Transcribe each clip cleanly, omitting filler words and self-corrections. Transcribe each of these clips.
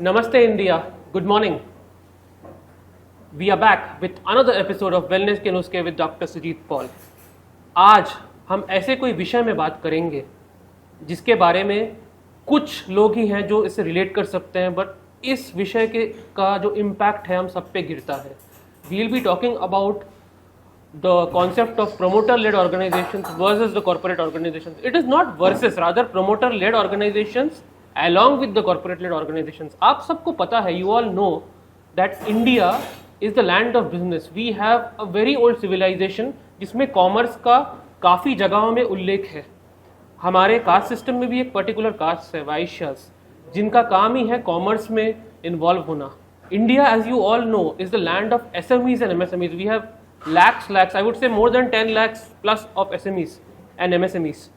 Namaste India, good morning. We are back with another episode of Wellness के नुस्खे with Dr. Sujit Paul. आज हम ऐसे कोई विषय में बात करेंगे जिसके बारे में कुछ लोग ही हैं जो इससे रिलेट कर सकते हैं, बट इस विषय के का जो इम्पैक्ट है हम सब पे गिरता है. We will be talking about the concept of promoter-led organizations versus the corporate organizations. It is not versus, rather promoter-led organizations along with the corporate-led organizations. आप सबको पता है, you all know that India is the land of business. We have a very old civilization जिसमें commerce का काफ़ी जगहों में उल्लेख है. हमारे कास्ट सिस्टम में भी एक पर्टिकुलर कास्ट है, वाइश्यास, जिनका काम ही है कॉमर्स में इन्वॉल्व होना. India, as you all know, is the land of SMEs and MSMEs. We have lakhs, I would say more than 10 lakhs plus of SMEs and MSMEs.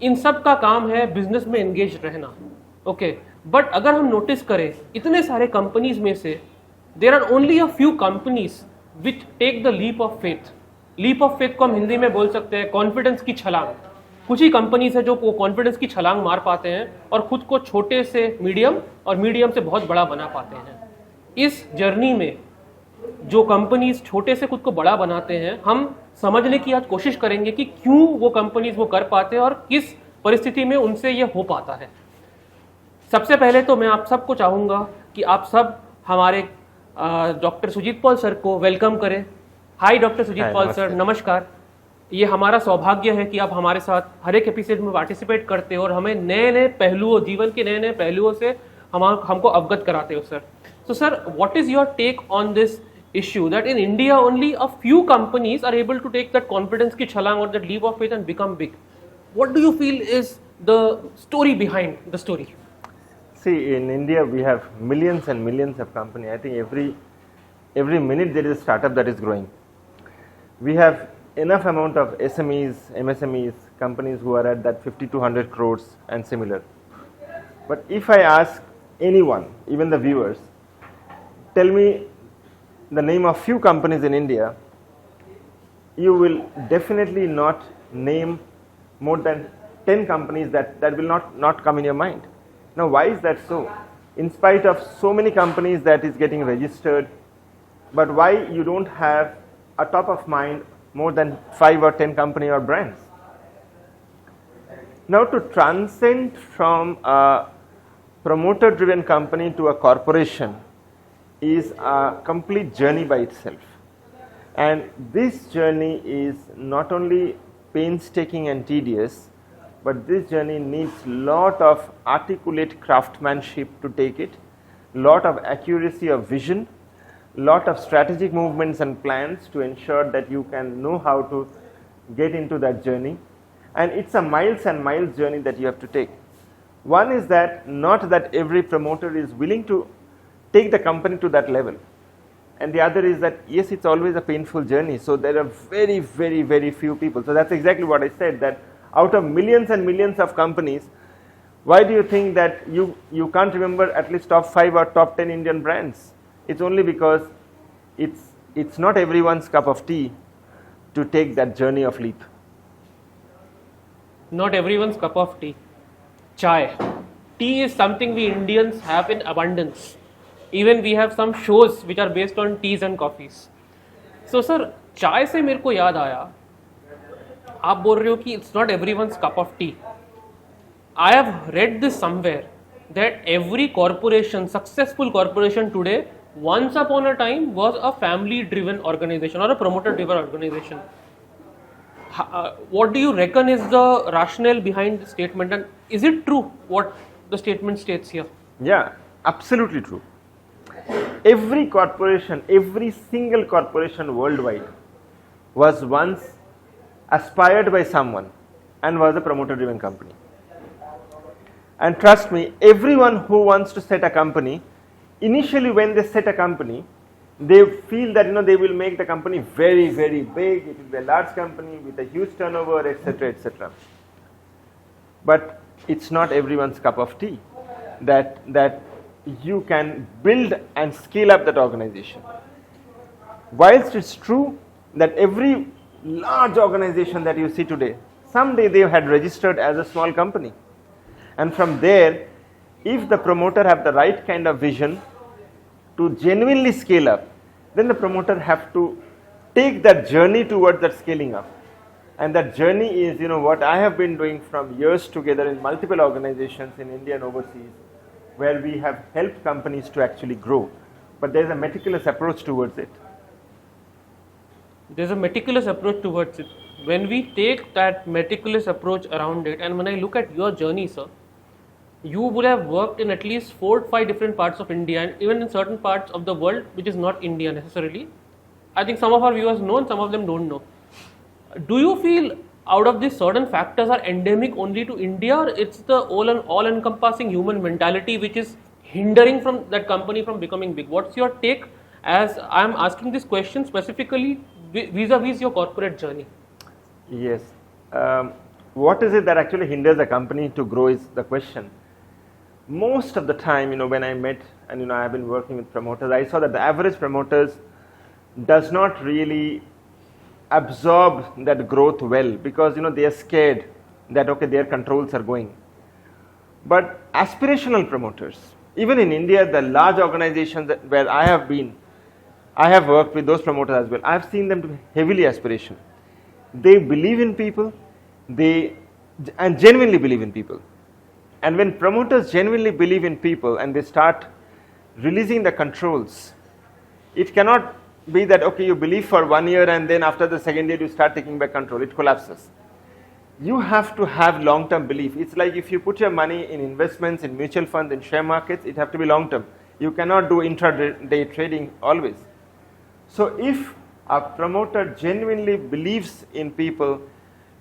इन सब का काम है बिजनेस में एंगेज रहना. ओके, बट अगर हम notice करें इतने सारे कंपनीज में से there are only a few companies which take the leap of faith. Leap of faith को हम हिंदी में बोल सकते हैं कॉन्फिडेंस की छलांग. कुछ ही कंपनीज है जो कॉन्फिडेंस की छलांग मार पाते हैं और खुद को छोटे से मीडियम और मीडियम से बहुत बड़ा बना पाते हैं. इस जर्नी में जो कंपनीज छोटे से खुद को बड़ा बनाते हैं, हम समझने की आज कोशिश करेंगे कि क्यों वो कंपनीज वो कर पाते हैं और किस परिस्थिति में उनसे ये हो पाता है. सबसे पहले तो मैं आप सबको चाहूँगा कि आप सब हमारे डॉक्टर सुजीत पॉल सर को वेलकम करें. Hi doctor Sujit Paul sir, नमस्कार. ये हमारा सौभाग्य है कि आप हमारे साथ हर एक एपिसोड में पार्टिसिपेट करते हो और हमें नए नए पहलुओं, जीवन के नए नए पहलुओं से हमको अवगत कराते हो sir. So sir, what is your take on this issue that in India only a few companies are able to take that confidence ki chhalang or that leap of faith and become big? What do you feel is the story behind the story? See, in India we have millions and millions of companies. I think every minute there is a startup that is growing. We have enough amount of SMEs, MSMEs, companies who are at that 50 to 100 crores and similar. But if I ask anyone, even the viewers, tell me the name of few companies in India, you will definitely not name more than 10 companies that will not come in your mind. Now, why is that so? In spite of so many companies that is getting registered, but why you don't have a top of mind more than 5 or 10 company or brands? Now, to transcend from a promoter-driven company to a corporation is a complete journey by itself, and this journey is not only painstaking and tedious, but this journey needs lot of articulate craftsmanship to take it, lot of accuracy of vision, lot of strategic movements and plans to ensure that you can know how to get into that journey, and it's a miles and miles journey that you have to take. One is that not that every promoter is willing to take the company to that level, and the other is that yes, it's always a painful journey, so there are very, very, very few people. So that's exactly what I said, that out of millions and millions of companies, why do you think that you can't remember at least top 5 or top 10 Indian brands? It's only because it's not everyone's cup of tea to take that journey of leap. Not everyone's cup of tea. Chai. Tea is something we Indians have in abundance. Even we have some shows which are based on teas and coffees. So sir, चाय से मेरे को याद आया, आप बोल रहे हो कि it's not everyone's cup of tea. I have read this somewhere that every corporation, successful corporation today, once upon a time was a family-driven organization or a promoter-driven organization. What do you reckon is the rationale behind the statement, and is it true what the statement states here? Yeah, absolutely true. Every corporation, every single corporation worldwide was once aspired by someone and was a promoter-driven company. And trust me, everyone who wants to set a company, initially when they set a company, they feel that they will make the company very, very big. It will be a large company with a huge turnover, etc., etc. But it's not everyone's cup of tea that you can build and scale up that organization. Whilst it's true that every large organization that you see today, someday they had registered as a small company, and from there if the promoter have the right kind of vision to genuinely scale up, then the promoter have to take that journey towards that scaling up. And that journey is, what I have been doing from years together in multiple organizations in India and overseas, where we have helped companies to actually grow. But there's a meticulous approach towards it. There's a meticulous approach towards it. When we take that meticulous approach around it, and when I look at your journey, sir, you would have worked in at least 4 or 5 different parts of India, and even in certain parts of the world which is not India necessarily. I think some of our viewers know and some of them don't know. Do you feel out of these certain factors are endemic only to India, or it's the all-encompassing human mentality which is hindering from that company from becoming big? What's your take, as I'm asking this question specifically vis-a-vis your corporate journey? Yes. What is it that actually hinders a company to grow is the question. Most of the time, when I met and I have been working with promoters, I saw that the average promoters does not really absorb that growth well, because they are scared that their controls are going. But aspirational promoters, even in India, the large organizations where I have been, I have worked with those promoters as well. I have seen them to be heavily aspirational. They believe in people, and genuinely believe in people. And when promoters genuinely believe in people and they start releasing the controls, it cannot be that, you believe for 1 year and then after the second year you start taking back control. It collapses. You have to have long-term belief. It's like if you put your money in investments, in mutual funds, in share markets, it have to be long-term. You cannot do intraday trading always. So if a promoter genuinely believes in people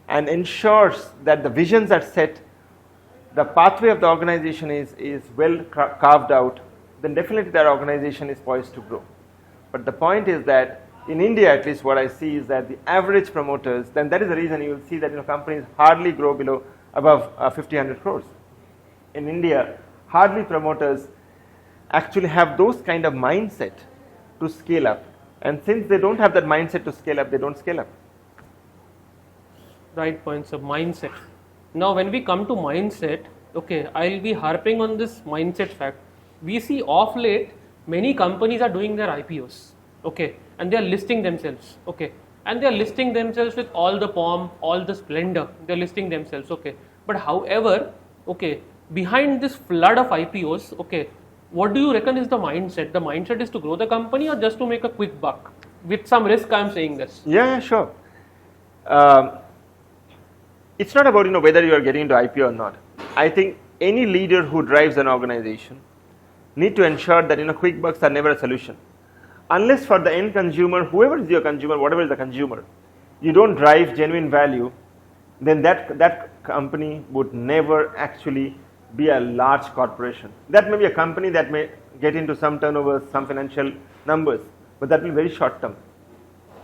and ensures that the visions are set, the pathway of the organization is well carved out, then definitely that organization is poised to grow. But the point is that in India, at least what I see is that the average promoters, then that is the reason you will see that companies hardly grow above 50-100 crores. In India, hardly promoters actually have those kind of mindset to scale up. And since they don't have that mindset to scale up, they don't scale up. Right points of mindset. Now, when we come to mindset, I'll be harping on this mindset fact. We see off late, many companies are doing their IPOs, and they are listing themselves, and they are listing themselves with all the pomp, all the splendor. They are listing themselves, But however, behind this flood of IPOs, what do you reckon is the mindset? The mindset is to grow the company or just to make a quick buck? With some risk, I'm saying this. Yeah, sure. It's not about whether you are getting into IPO or not. I think any leader who drives an organization need to ensure that quick bucks are never a solution. Unless for the end consumer, whoever is your consumer, whatever is the consumer, you don't drive genuine value, then that company would never actually be a large corporation. That may be a company that may get into some turnovers, some financial numbers, but that will be very short term.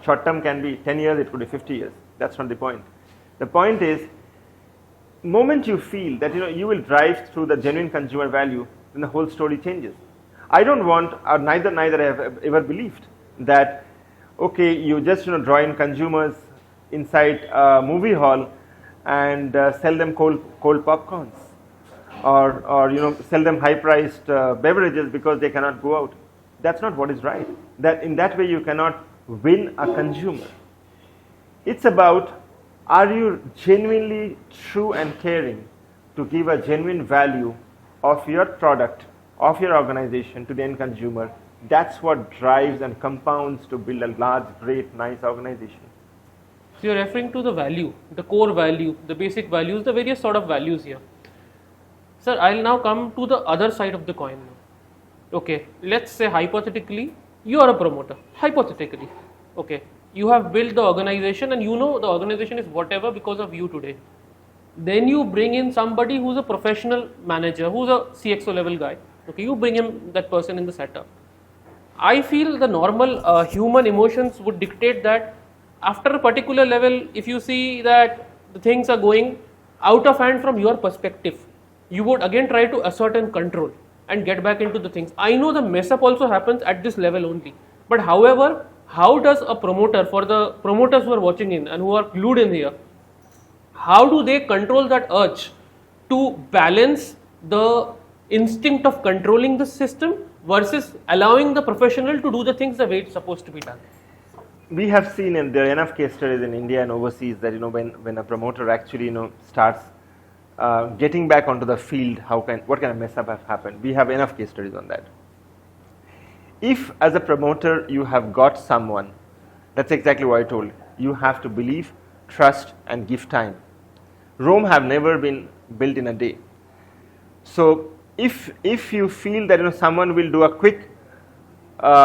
Short term can be 10 years, it could be 50 years. That's not the point. The point is, moment you feel that you will drive through the genuine consumer value, then the whole story changes. I don't want, or neither have ever believed that you just draw in consumers inside a movie hall and sell them cold popcorns, or sell them high priced beverages because they cannot go out. That's not what is right. That in that way you cannot win a consumer. It's about, are you genuinely true and caring to give a genuine value of your product, of your organization to the end consumer? That's what drives and compounds to build a large, great, nice organization. So you're referring to the value, the core value, the basic values, the various sort of values here. Sir, I'll now come to the other side of the coin now. Let's say hypothetically, you are a promoter. Hypothetically, you have built the organization and the organization is whatever because of you today. Then you bring in somebody who's a professional manager, who's a CXO level guy. You bring him, that person in the setup. I feel the normal human emotions would dictate that after a particular level, if you see that the things are going out of hand from your perspective, you would again try to ascertain control and get back into the things. I know the mess up also happens at this level only. But however, how does a promoter, for the promoters who are watching in and who are glued in here, how do they control that urge to balance the instinct of controlling the system versus allowing the professional to do the things the way it's supposed to be done? We have seen, and there are enough case studies in India and overseas, that when a promoter actually starts getting back onto the field, what kind of mess up have happened. We have enough case studies on that. If as a promoter you have got someone, that's exactly what I told. You have to believe, trust, and give time. Rome have never been built in a day. So if you feel that someone will do a quick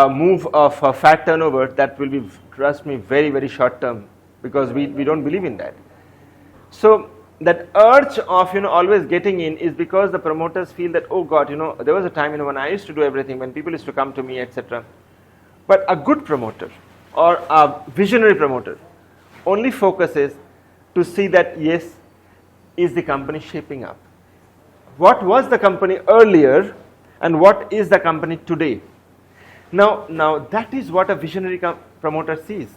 move of fat turnover, that will be, trust me, very, very short term, because we don't believe in that. So that urge of always getting in is because the promoters feel that, oh God, there was a time when I used to do everything, when people used to come to me, etc. But a good promoter or a visionary promoter only focuses to see that, yes, is the company shaping up? What was the company earlier and what is the company today? Now that is what a visionary promoter sees.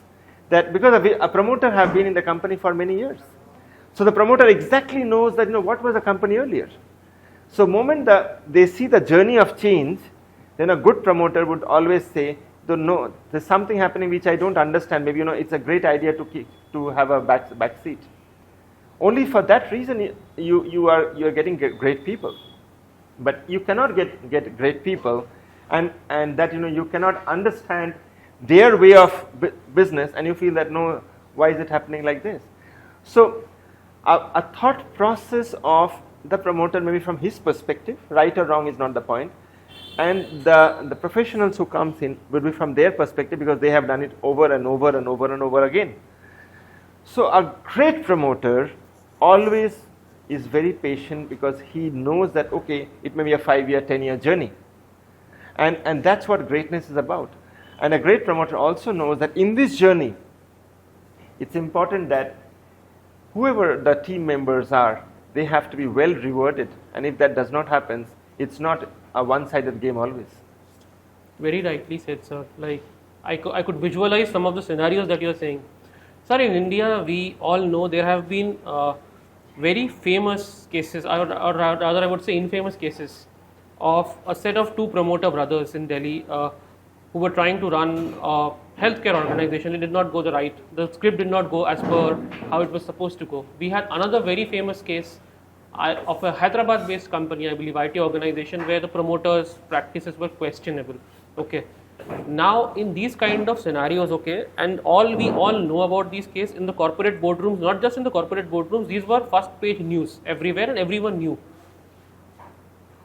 That because a promoter have been in the company for many years. So the promoter exactly knows that what was the company earlier. So moment they see the journey of change, then a good promoter would always say, no, there's something happening which I don't understand. Maybe it's a great idea to have a back seat. Only for that reason you are getting great people. But you cannot get great people, and that you cannot understand their way of business, and you feel that, no, why is it happening like this? So a thought process of the promoter, maybe from his perspective, right or wrong is not the point, and the professionals who comes in will be from their perspective, because they have done it over and over and over and over again. So a great promoter always is very patient, because he knows that, okay, it may be a 5-year, 10-year journey, and that's what greatness is about. And a great promoter also knows that in this journey, it's important that whoever the team members are, they have to be well rewarded, and if that does not happen, it's not a one-sided game always. Very rightly said, sir. Like, I could visualize some of the scenarios that you're saying. Sir, in India, we all know there have been very famous cases, or rather I would say infamous cases, of a set of 2 promoter brothers in Delhi who were trying to run a healthcare organization. It did not go the script did not go as per how it was supposed to go. We had another very famous case of a Hyderabad-based company, I believe, IT organization, where the promoters' practices were questionable. Okay. Now, in these kind of scenarios, okay, and we all know about these cases in the corporate boardrooms, not just in the corporate boardrooms, these were first-page news everywhere, and everyone knew.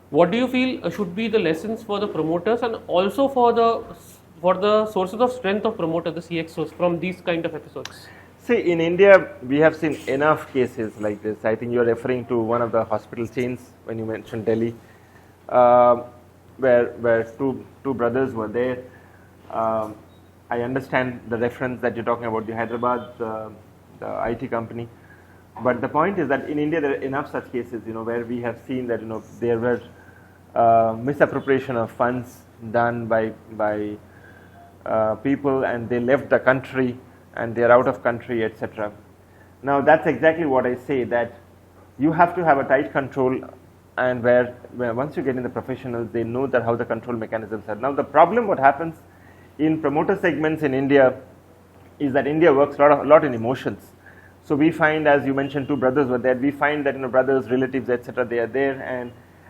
What do you feel should be the lessons for the promoters, and also for the sources of strength of promoters, the CXOs, from these kind of episodes? See, in India, we have seen enough cases like this. I think you are referring to one of the hospital chains when you mentioned Delhi, where two brothers were there. I understand the reference that you're talking about, the Hyderabad, the IT company. But the point is that in India, there are enough such cases, where we have seen that, there were misappropriation of funds done by people, and they left the country, and they are out of country, etc. Now, that's exactly what I say, that you have to have a tight control, and where once you get in the professionals, they know that how the control mechanisms are. Now, the problem what happens in promoter segments in India is that India works a lot in emotions. So we find, as you mentioned, 2 brothers were there. We find that brothers, relatives, etc., they are there,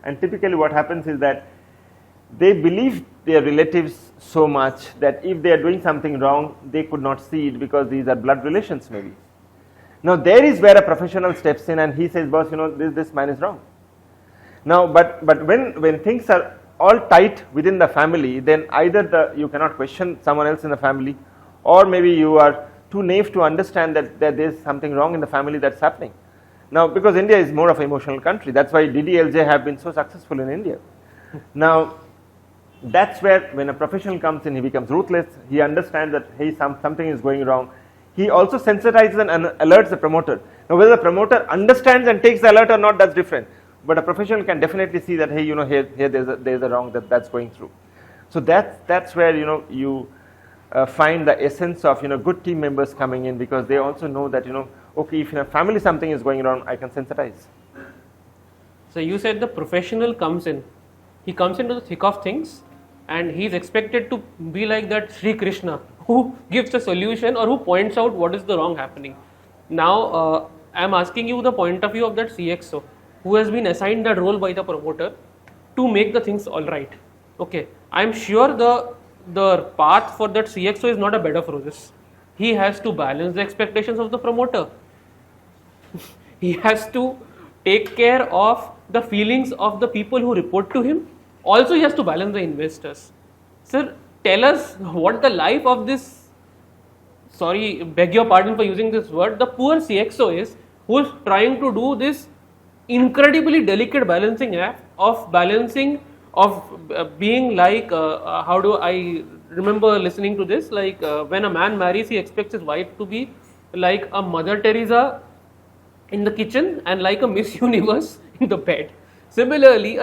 and typically what happens is that they believe their relatives so much that if they are doing something wrong, they could not see it, because these are blood relations maybe. Now there is where a professional steps in and he says, boss, this man is wrong. Now, but when things are all tight within the family, then either you cannot question someone else in the family, or maybe you are too naive to understand that there is something wrong in the family that's happening. Now, because India is more of an emotional country, that's why DDLJ have been so successful in India. Now, that's where when a professional comes in, he becomes ruthless. He understands that, hey, something is going wrong. He also sensitizes and alerts the promoter. Now, whether the promoter understands and takes the alert or not, that's different. But a professional can definitely see that, hey, here there's a wrong that's going through. So that's where you find the essence of good team members coming in, because they also know that okay, if in a family something is going wrong, I can sensitize. So you said the professional comes in He comes into the thick of things, and he's expected to be like that Sri Krishna who gives a solution or who points out what is the wrong happening. Now, I'm asking you the point of view of that CXO who has been assigned that role by the promoter to make the things all right. Okay, I'm sure the path for that CXO is not a bed of roses. He has to balance the expectations of the promoter. He has to take care of the feelings of the people who report to him. Also, he has to balance the investors. Sir, tell us what the life of this, sorry, beg your pardon for using this word, the poor CXO is, who is trying to do this incredibly delicate balancing act of balancing, of being like, how do I remember listening to this, like when a man marries, he expects his wife to be like a Mother Teresa in the kitchen and like a Miss Universe in the bed. Similarly,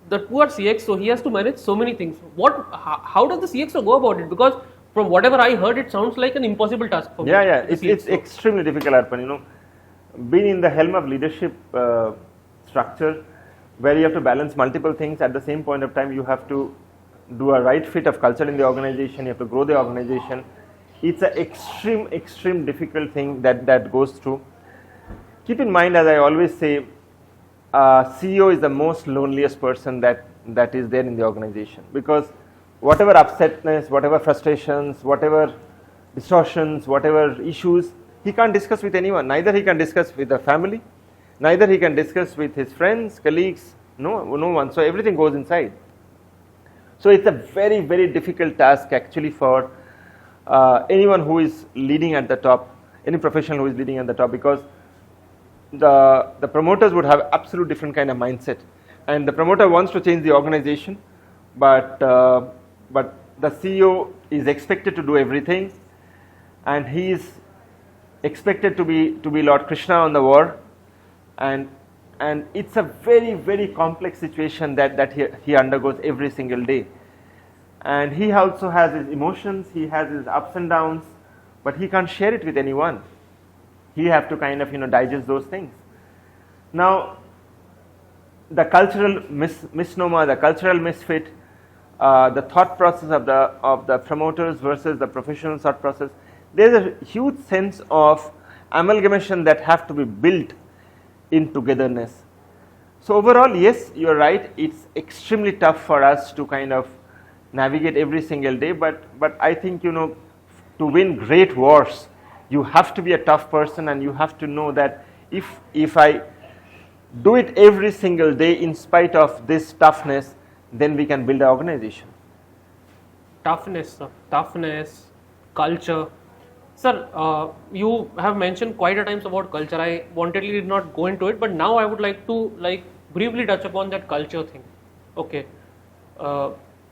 the poor CXO, he has to manage so many things. How does the CXO go about it? Because from whatever I heard, it sounds like an impossible task for me. Yeah, it's extremely difficult, Arpan. You know, being in the helm of leadership structure, where you have to balance multiple things at the same point of time, you have to do a right fit of culture in the organization. You have to grow the organization. It's an extreme difficult thing that goes through. Keep in mind, as I always say, CEO is the most loneliest person that is there in the organization, because whatever upsetness, whatever frustrations, whatever distortions, whatever issues, he can't discuss with anyone. Neither he can discuss with the family, neither he can discuss with his friends, colleagues, no one. So everything goes inside. So it's a very difficult task actually for anyone who is leading at the top, any professional who is leading at the top, because the promoters would have absolute different kind of mindset, and the promoter wants to change the organization, but the CEO is expected to do everything, and he is expected to be Lord Krishna on the war, and it's a very complex situation that he undergoes every single day. And he also has his emotions, he has his ups and downs, but he can't share it with anyone. He have to kind of digest those things. Now, the cultural misnomer, the cultural misfit, the thought process of the promoters versus the professional thought process, there's a huge sense of amalgamation that have to be built in togetherness. So overall, yes, you're right, it's extremely tough for us to kind of navigate every single day, but I think to win great wars, you have to be a tough person, and you have to know that if I do it every single day in spite of this toughness, then we can build an organization. Toughness, sir. Toughness, culture. Sir, you have mentioned quite a times about culture. I wantedly did not go into it, but now I would like to briefly touch upon that culture thing. Okay.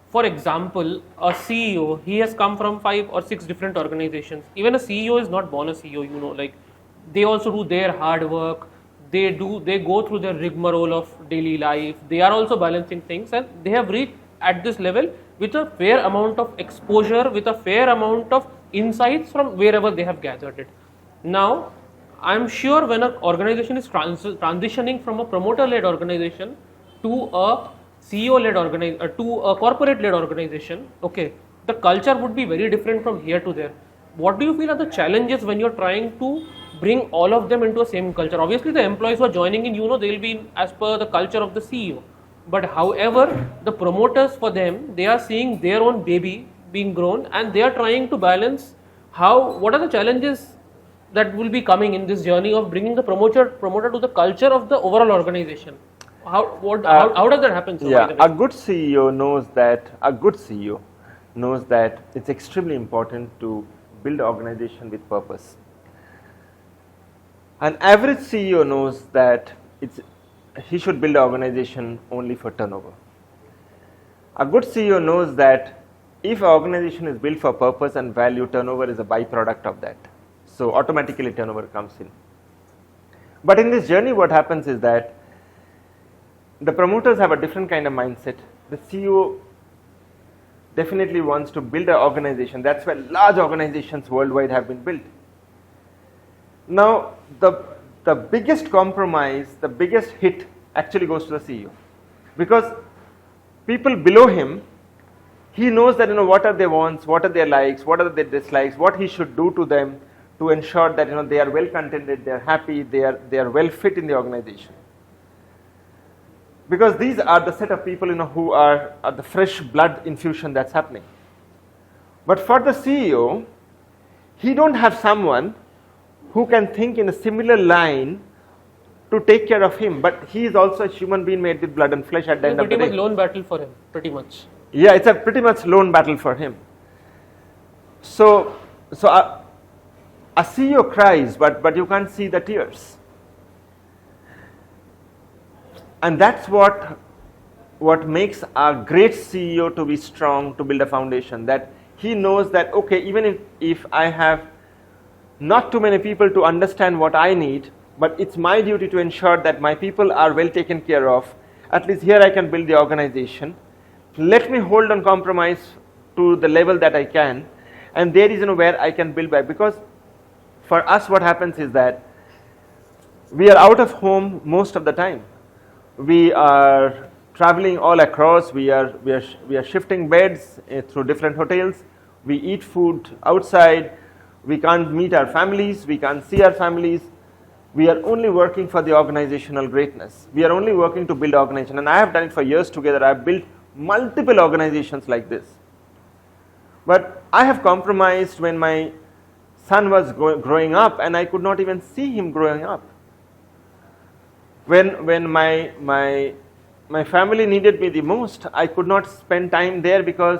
For example, a CEO, he has come from 5 or 6 different organizations. Even a CEO is not born a CEO, they also do their hard work. They go through their rigmarole of daily life. They are also balancing things, and they have reached at this level with a fair amount of exposure, with a fair amount of insights from wherever they have gathered it. Now, I'm sure when an organization is transitioning from a promoter-led organization to a CEO-led organization, to a corporate-led organization, okay, the culture would be very different from here to there. What do you feel are the challenges when you're trying to bring all of them into a same culture? Obviously, the employees who are joining in, they'll be as per the culture of the CEO. But however, the promoters, for them, they are seeing their own baby being grown, and they are trying to balance what are the challenges that will be coming in this journey of bringing the promoter to the culture of the overall organization. How does that happen? So yeah, a good CEO knows that it's extremely important to build an organization with purpose. An average CEO knows that he should build an organization only for turnover. A good CEO knows that if an organization is built for purpose and value, turnover is a byproduct of that. So automatically turnover comes in. But in this journey, what happens is that the promoters have a different kind of mindset. The CEO definitely wants to build an organization. That's why large organizations worldwide have been built. Now, the biggest compromise, the biggest hit actually goes to the CEO, because people below him, he knows that what are their wants, what are their likes, what are their dislikes, what he should do to them to ensure that they are well contented, they are happy, they are well fit in the organization. Because these are the set of people who are the fresh blood infusion that's happening. But for the CEO, he don't have someone who can think in a similar line to take care of him, but he is also a human being made with blood and flesh at the end of the day. Pretty much lone battle for him, pretty much. Yeah, it's a pretty much lone battle for him. So a CEO cries, but you can't see the tears. And that's what makes a great CEO to be strong, to build a foundation, that he knows that, okay, even if I have not too many people to understand what I need, but it's my duty to ensure that my people are well taken care of, at least here I can build the organization. Let me hold on compromise to the level that I can, and there is where I can build back. Because for us what happens is that we are out of home most of the time. We are traveling all across, we are shifting beds through different hotels, we eat food outside, we can't meet our families, we can't see our families. We are only working for the organizational greatness. We are only working to build organization, and I have done it for years together. I have built multiple organizations like this. But I have compromised when my son was growing up, and I could not even see him growing up. When my family needed me the most, I could not spend time there because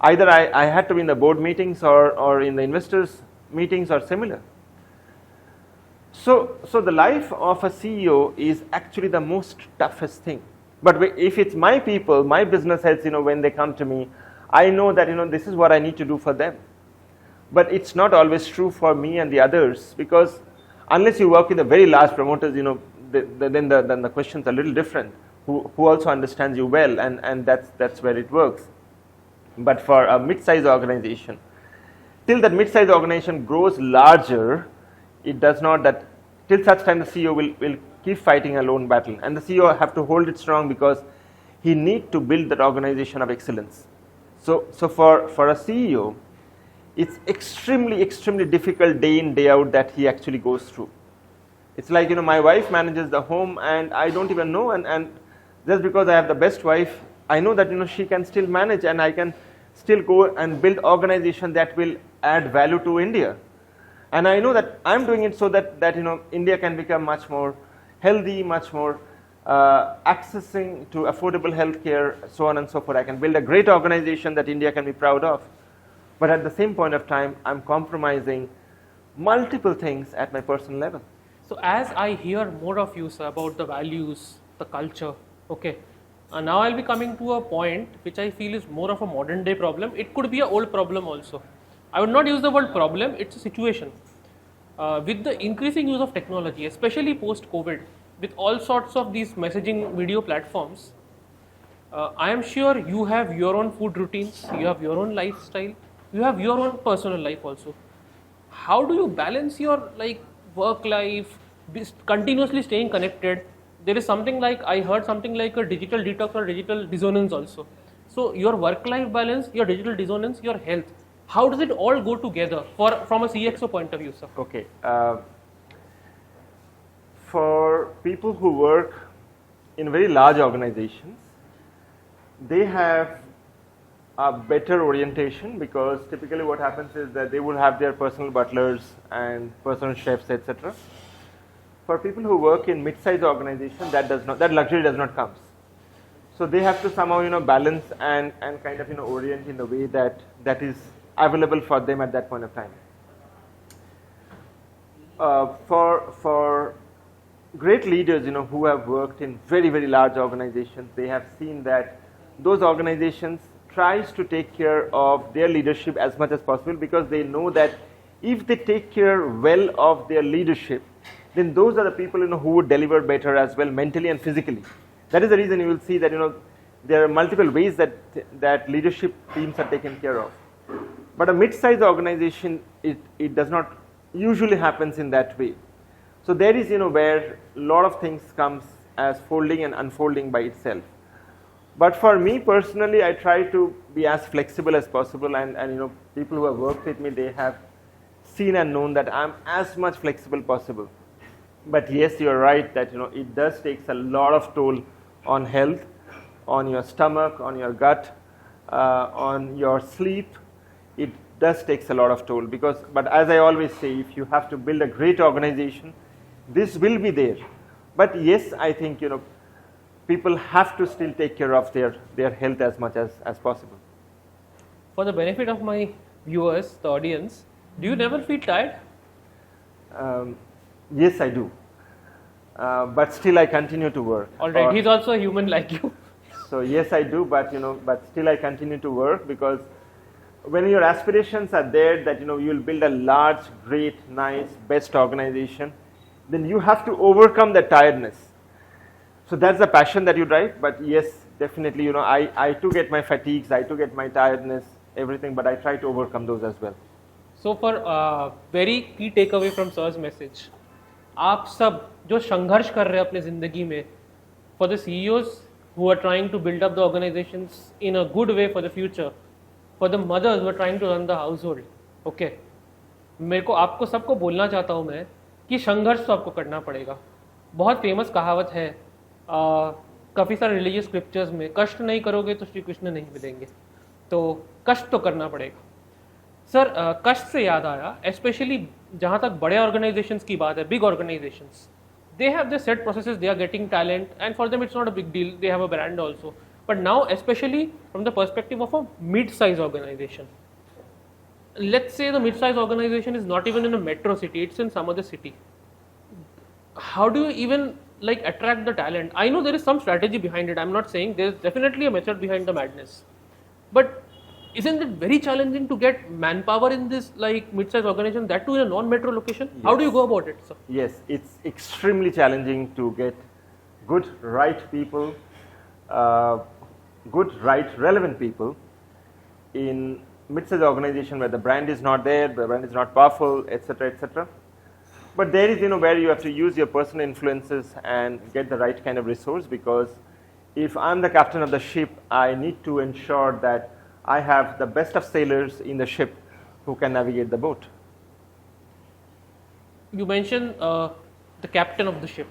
either I had to be in the board meetings or in the investors meetings or similar. So the life of a CEO is actually the most toughest thing. But if it's my people, my business heads, when they come to me, I know that this is what I need to do for them. But it's not always true for me and the others, because unless you work with the very large promoters, then the questions are a little different. Who also understands you well, and that's where it works. But for a mid-sized organization, till that mid-sized organization grows larger, it does not that till such time the CEO will keep fighting a lone battle, and the CEO have to hold it strong because he need to build that organization of excellence. So for a CEO, it's extremely difficult day in day out that he actually goes through. It's like my wife manages the home and I don't even know, and just because I have the best wife, I know that she can still manage, and I can still go and build organization that will add value to India. And I know that I'm doing it so that India can become much more healthy, much more accessing to affordable healthcare, so on and so forth. I can build a great organization that India can be proud of. But at the same point of time, I'm compromising multiple things at my personal level. So as I hear more of you, sir, about the values, the culture, okay, now I'll be coming to a point which I feel is more of a modern day problem. It could be an old problem also. I would not use the word problem, it's a situation. With the increasing use of technology, especially post-COVID, with all sorts of these messaging video platforms, I am sure you have your own food routines, you have your own lifestyle, you have your own personal life also. How do you balance your work life, continuously staying connected? There is something like, I heard something like a digital detox or digital dissonance also. So your work-life balance, your digital dissonance, your health, how does it all go together from a CXO point of view, sir? Okay. For people who work in very large organizations, they have a better orientation, because typically what happens is that they will have their personal butlers and personal chefs, etc. For people who work in mid-sized organizations, that luxury does not come. So they have to somehow balance and kind of orient in the way that is available for them at that point of time. For great leaders who have worked in very large organizations, they have seen that those organizations tries to take care of their leadership as much as possible, because they know that if they take care well of their leadership, then those are the people who would deliver better as well, mentally and physically. That is the reason you will see that there are multiple ways that leadership teams are taken care of. But a mid-sized organization, it does not usually happens in that way. So there is where a lot of things comes as folding and unfolding by itself. But for me personally, I try to be as flexible as possible, and people who have worked with me, they have seen and known that I'm as much flexible possible. But yes, you're right that it does takes a lot of toll on health, on your stomach, on your gut, on your sleep. It does takes a lot of toll but as I always say, if you have to build a great organization, this will be there. But yes, I think people have to still take care of their health as much as possible. For the benefit of my viewers, the audience, do you never feel tired? Yes, I do. But still I continue to work. Alright, he's also a human like you. So yes, I do, but still I continue to work, because when your aspirations are there that you'll build a large, great, nice, best organization, then you have to overcome the tiredness. So that's the passion that you drive. But yes, definitely, I too get my fatigues, I too get my tiredness, everything, but I try to overcome those as well. So for very key takeaway from sir's message, आप सब जो संघर्ष कर रहे हैं अपने ज़िंदगी में, for the CEOs who are trying to build up the organizations in a good way for the future, for the mothers who are trying to run the household, okay, मेरे को आपको सबको बोलना चाहता हूँ मैं कि संघर्ष तो आपको करना पड़ेगा. बहुत फेमस कहावत है काफ़ी सारे रिलीजियस स्क्रिप्चर्स में, कष्ट नहीं करोगे तो श्री कृष्ण नहीं मिलेंगे. तो कष्ट तो करना पड़ेगा. सर कष्ट से याद आया, स्पेशली जहाँ तक बड़े ऑर्गेनाइजेशंस की बात है, big organisations, they have their set processes, they are getting talent, and for them it's not a big deal, they have a brand also. But now, especially from the perspective of a mid-size organization, let's say the mid-size organization is not even in a metro city, it's in some other city. How do you even attract the talent? I know there is some strategy behind it, I'm not saying there's definitely a method behind the madness, but isn't it very challenging to get manpower in this mid-size organization, that too in a non-metro location? Yes. How do you go about it, sir? Yes, it's extremely challenging to get good, right people, relevant people in mid-size organization where the brand is not there, the brand is not powerful, etc., etc. But there is, where you have to use your personal influences and get the right kind of resource, because if I'm the captain of the ship, I need to ensure that I have the best of sailors in the ship who can navigate the boat. You mentioned the captain of the ship.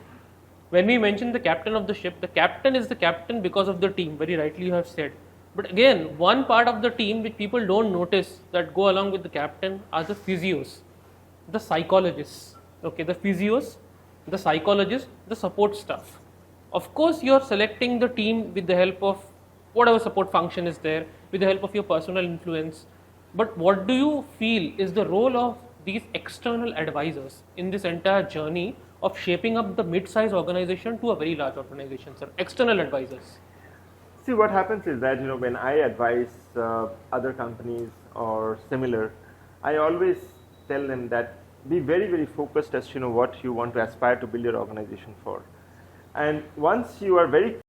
When we mention the captain of the ship, the captain is the captain because of the team, very rightly you have said. But again, one part of the team which people don't notice that go along with the captain are the physios, the psychologists. Okay, the physios, the psychologists, the support staff. Of course, you're selecting the team with the help of whatever support function is there, with the help of your personal influence. But what do you feel is the role of these external advisors in this entire journey of shaping up the mid-size organization to a very large organization, sir? External advisors. See, what happens is that, when I advise other companies or similar, I always tell them that be very, very focused as what you want to aspire to build your organization for. And once you are very